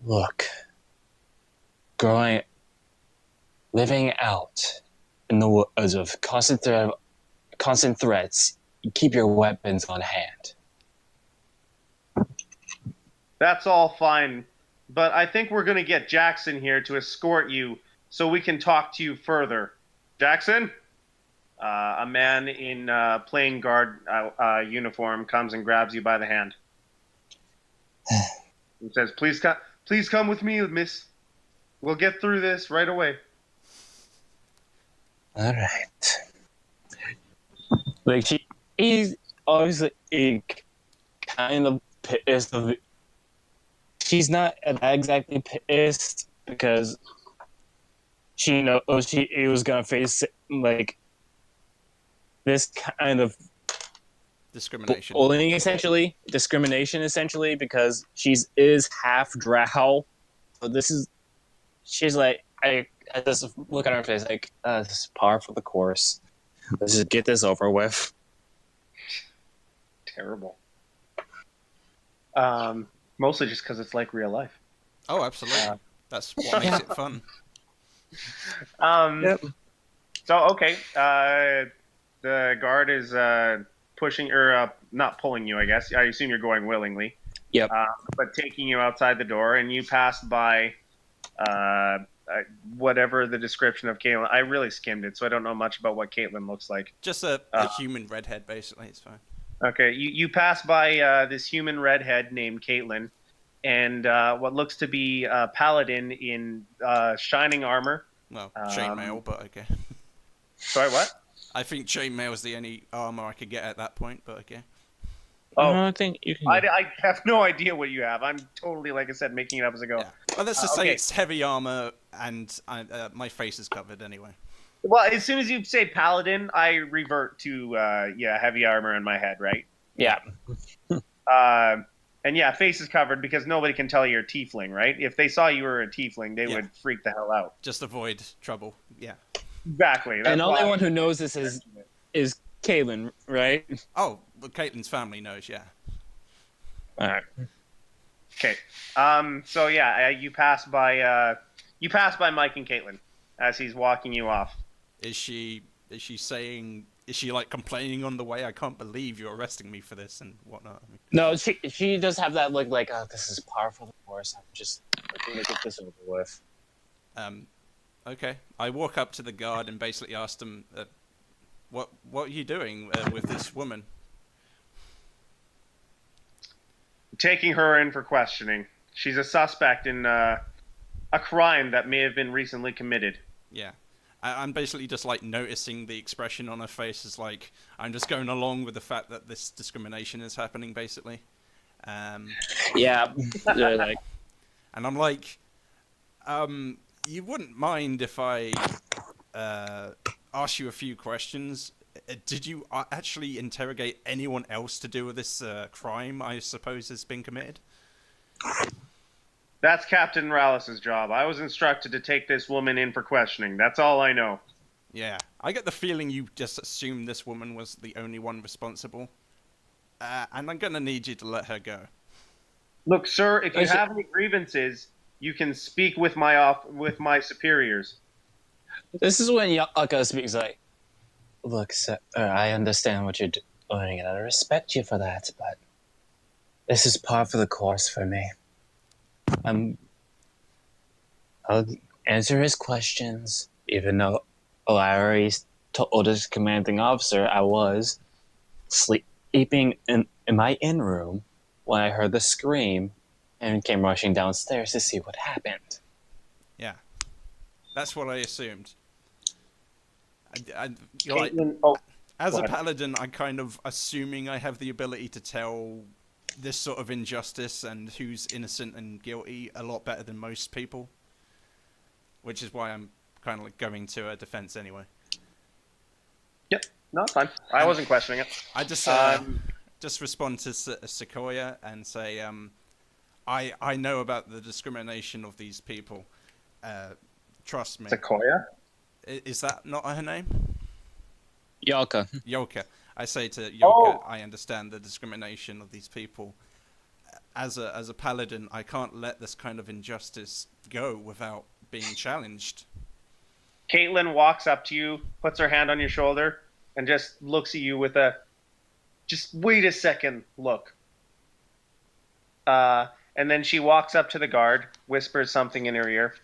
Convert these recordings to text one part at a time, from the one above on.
Look, growing, living out in the woods of constant threats, you keep your weapons on hand. That's all fine, but I think we're going to get Jackson here to escort you so we can talk to you further. Jackson? A man in plain guard uniform comes and grabs you by the hand. He says, please come with me, miss. We'll get through this right away. All right. Like he's obviously kind of pissed. She's not exactly pissed because she knows he was gonna face like this kind of discrimination essentially because is half drow. So she's like I just look at her face like this is par for the course. Let's just get this over with. Terrible. Mostly just because it's like real life. Oh, absolutely. That's what makes it fun. Yep. So okay, the guard is pushing or not pulling you. I guess I assume you're going willingly. Yep. But taking you outside the door, and you pass by whatever the description of Caitlin. I really skimmed it, so I don't know much about what Caitlin looks like. Just a human redhead, basically. It's fine. Okay, you pass by this human redhead named Caitlin, and what looks to be a paladin in shining armor. Well, chainmail, but okay. Sorry, what? I think chainmail is the only armor I could get at that point, but okay. Oh, no, I think you can. I have no idea what you have. I'm totally, like I said, making it up as I go. Yeah. Well, let's just say it's heavy armor, and my face is covered anyway. Well, as soon as you say paladin, I revert to heavy armor in my head, right? Yeah. And yeah, face is covered because nobody can tell you're a tiefling, right? If they saw you were a tiefling, they would freak the hell out. Just avoid trouble. Yeah. Exactly. That's and the only one who knows this is Caitlin, right? Oh, but Caitlin's family knows, yeah. All right. Okay. So yeah, you pass by Mike and Caitlin as he's walking you off. Is she saying? Is she like complaining on the way? I can't believe you're arresting me for this and whatnot. I mean, no, she does have that look like, oh, this is par for the course. I'm just looking to get this over with. Okay. I walk up to the guard and basically asked him, "What are you doing with this woman?" Taking her in for questioning. She's a suspect in a crime that may have been recently committed. Yeah. I'm basically just like noticing the expression on her face is like I'm just going along with the fact that this discrimination is happening, basically. Yeah. Like... And I'm like, you wouldn't mind if I ask you a few questions? Did you actually interrogate anyone else to do with this crime I suppose has been committed? That's Captain Rallis's job. I was instructed to take this woman in for questioning. That's all I know. Yeah. I get the feeling you just assumed this woman was the only one responsible. And I'm going to need you to let her go. Look, sir, if you have any grievances, you can speak with my superiors. This is when Yaka speaks like, look, sir, I understand what you're doing, and I respect you for that, but this is par for the course for me. I'll answer his questions, even though Larry told his commanding officer I was sleeping in my inn room when I heard the scream and came rushing downstairs to see what happened. Yeah, that's what I assumed. As a paladin, I'm kind of assuming I have the ability to tell this sort of injustice and who's innocent and guilty a lot better than most people, which is why I'm kind of like going to her defense anyway. Yep, no, it's fine. I wasn't questioning it. I just respond to Sequoia and say, I know about the discrimination of these people. Trust me. Sequoia? Is that not her name? Yolka. I say to Yolka, I understand the discrimination of these people. as a paladin, I can't let this kind of injustice go without being challenged. Caitlin walks up to you, puts her hand on your shoulder, and just looks at you with a just wait a second look. And then she walks up to the guard, whispers something in her ear.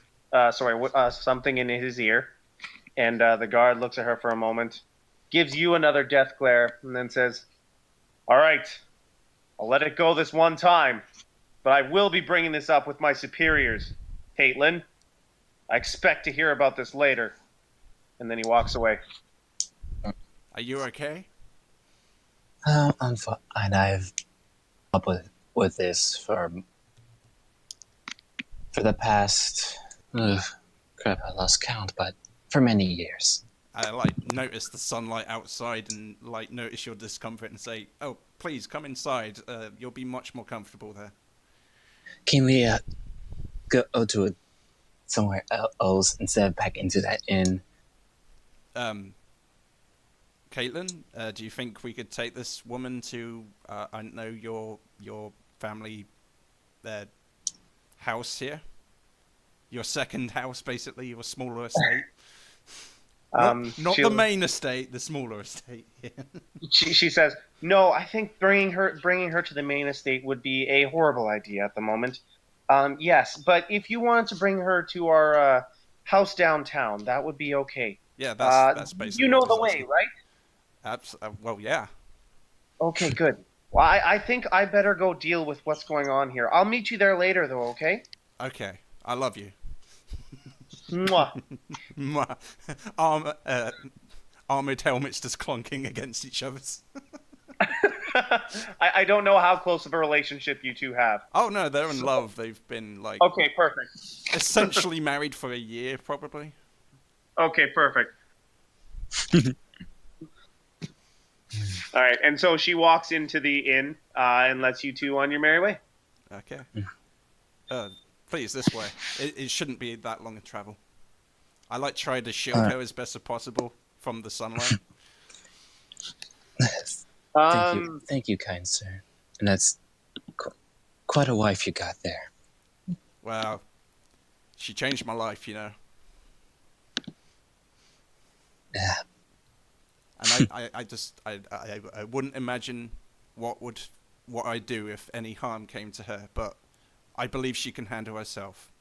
Something in his ear. And the guard looks at her for a moment, gives you another death glare, and then says, "All right, I'll let it go this one time, but I will be bringing this up with my superiors. Caitlin, I expect to hear about this later." And then he walks away. Are you okay? I'm fine. I've up with this for the past crap, I lost count, but for many years. I like notice the sunlight outside and like notice your discomfort and say, "Oh, please come inside. You'll be much more comfortable there." Can we go to somewhere else instead of back into that inn? Um, Caitlin, do you think we could take this woman to I don't know your family house here? Your second house, basically, your smaller estate. Not the main estate, the smaller estate. She says, "No, I think bringing her to the main estate would be a horrible idea at the moment. Yes, but if you wanted to bring her to our house downtown, that would be okay. Yeah, that's basically you what know I was the way, asking. right? Well, yeah. Okay, good. Well, I think I better go deal with what's going on here. I'll meet you there later, though. Okay? Okay, I love you. Mwah. Armored helmets just clonking against each other's. I don't know how close of a relationship you two have. Oh no, they're in love. They've been like Okay, perfect. essentially married for a year, probably. Okay, perfect. All right, and so she walks into the inn and lets you two on your merry way. Okay. Please, this way. It shouldn't be that long a travel. I like try to shield her as best as possible from the sunlight. Thank you, kind sir. And that's quite a wife you got there. Wow, she changed my life, you know. Yeah. And I wouldn't imagine what I'd do if any harm came to her, but I believe she can handle herself.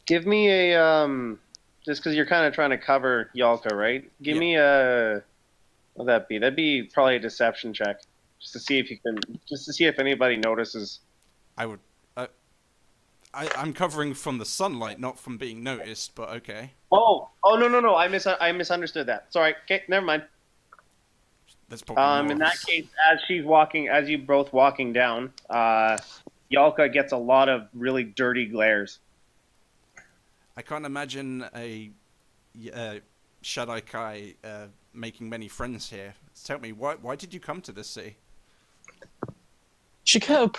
Give me a just because you're kind of trying to cover Yalka, right? Give me a what'd that be? That'd be probably a deception check, just to see if anybody notices. I would. I'm covering from the sunlight, not from being noticed. But okay. Oh no! I misunderstood that. Sorry. Okay, never mind. That's probably in that case, as you both walking down, Yalka gets a lot of really dirty glares. I can't imagine a Shaddai Kai making many friends here. Tell me, why did you come to this city? She kind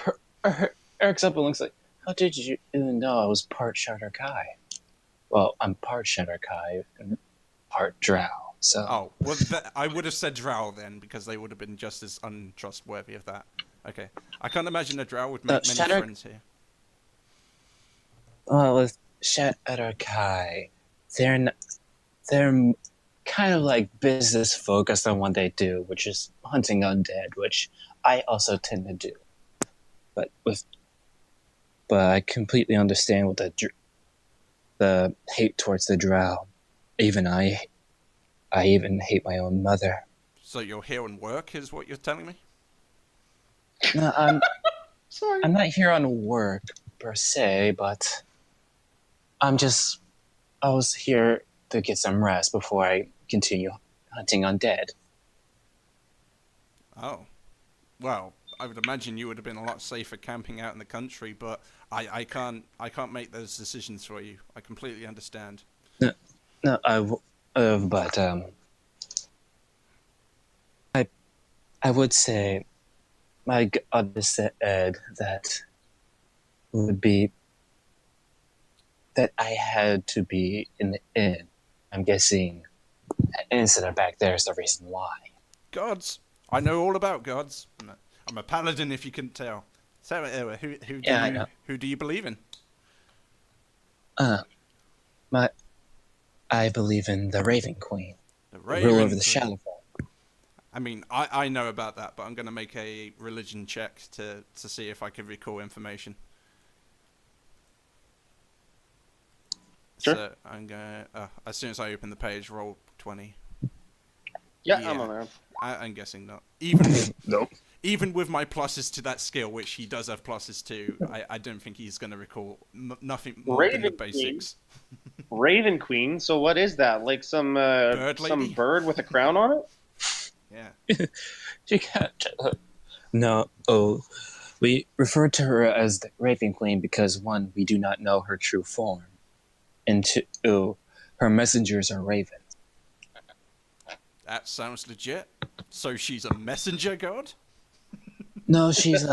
of irks up and looks like, how did you even know I was part Shaddai Kai? Well, I'm part Shaddai Kai and part Drow, so... Oh, well, I would have said Drow then, because they would have been just as untrustworthy of that. Okay. I can't imagine a Drow would make many friends here. Well, with Shaddai Kai, they're kind of like business focused on what they do, which is hunting undead, which I also tend to do. But I completely understand with the hate towards the Drow. Even I even hate my own mother. So you're here on work, is what you're telling me? No, I'm Sorry. I'm not here on work per se, but I was here to get some rest before I continue hunting undead. Oh. Well, I would imagine you would have been a lot safer camping out in the country, but I can't make those decisions for you. I completely understand. No, but I would say my God said that would be that I had to be in the inn. I'm guessing an incident back there is the reason why. Gods. I know all about gods. I'm a paladin, if you couldn't tell. So, Yeah, I know. who do you believe in? Uh, my, I believe in the Raven Queen, The the ruler of Raven the Queen. Shadowfall. I mean, I know about that, but I'm going to make a religion check to see if I can recall information. Sure. So I'm going to, as soon as I open the page, roll 20. Yeah, I'm on there. I'm guessing not. Even Nope. even with my pluses to that skill, which he does have pluses to, I don't think he's going to recall nothing more than the Raven Queen. basics. Raven Queen. So what is that? Like some Bird some lady? bird with a crown on it? Yeah. She can't. No. Oh, we refer to her as the Raven Queen because one, we do not know her true form, and two, her messengers are ravens. That sounds legit. So she's a messenger god? No, she is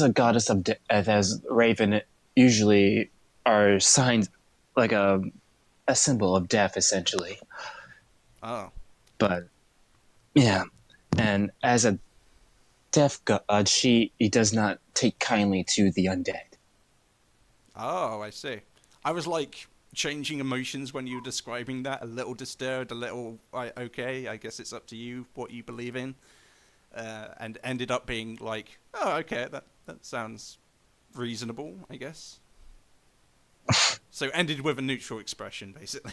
a goddess of death, as Raven usually are signs like a symbol of death, essentially. Oh. But yeah, and as a death god, she does not take kindly to the undead. Oh, I see. I was like changing emotions when you were describing that, a little disturbed, a little okay, I guess it's up to you what you believe in. And ended up being like, oh, okay, that sounds reasonable, I guess. So ended with a neutral expression, basically.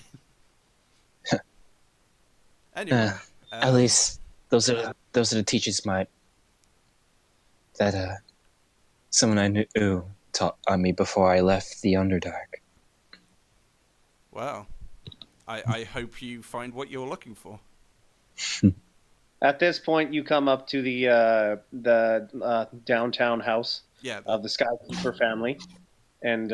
Anyway, At least those are the teachings that someone I knew taught on me before I left the Underdark. well, I hope you find what you're looking for. At this point, you come up to the downtown house Yeah, of the Skykeeper family, and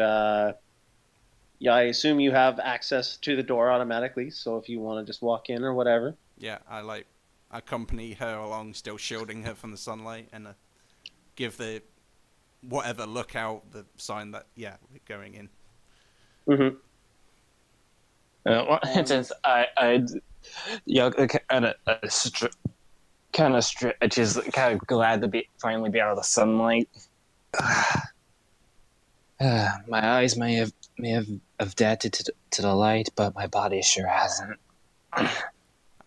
yeah, I assume you have access to the door automatically. So if you want to just walk in or whatever. yeah. I accompany her along, still shielding her from the sunlight, and give the whatever lookout the sign that we're going in. Mm-hmm. Since I kind of stretches, kind of glad to finally be out of the sunlight. My eyes may have adapted to the light, but my body sure hasn't.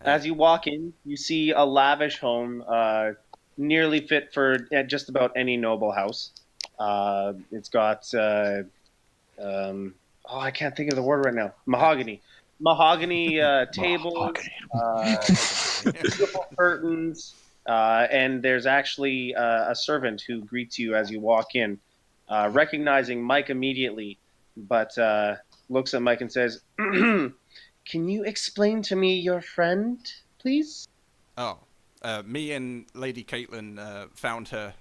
As you walk in, you see a lavish home, nearly fit for just about any noble house. It's got I can't think of the word right now. Mahogany tables, beautiful curtains, and there's actually a servant who greets you as you walk in, recognizing Mike immediately, but looks at Mike and says, "Can you explain to me your friend, please?" Oh, me and Lady Caitlin found her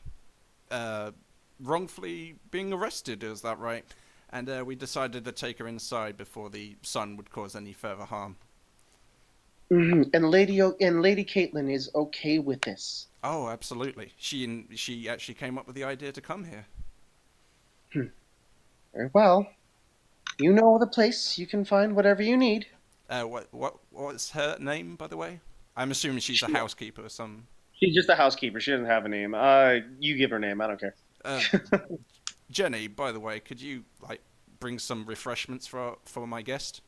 wrongfully being arrested, is that right? And we decided to take her inside before the sun would cause any further harm. Mm-hmm. And Lady Caitlin is okay with this. Oh, absolutely. She actually came up with the idea to come here. Very well. You know the place. You can find whatever you need. What's her name, by the way? I'm assuming she's a housekeeper or some. She's just a housekeeper. She doesn't have a name. You give her a name. I don't care. Jenny, by the way, could you bring some refreshments for my guest?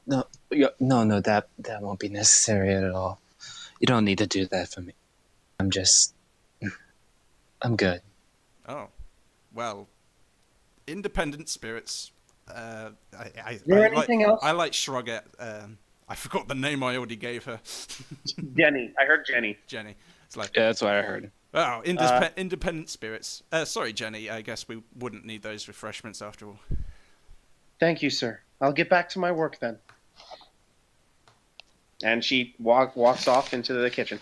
No, that won't be necessary at all. You don't need to do that for me. I'm good. Oh, well, independent spirits. Is there anything else? I shrug at. I forgot the name I already gave her. Jenny. I heard Jenny. Jenny. It's like, Yeah, that's what I heard. oh, independent spirits. Sorry, Jenny. I guess we wouldn't need those refreshments after all. Thank you, sir. I'll get back to my work then. And she walks off into the kitchen.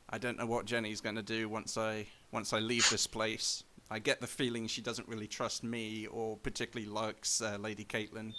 I don't know what Jenny's going to do once I leave this place. I get the feeling she doesn't really trust me or particularly likes Lady Caitlin.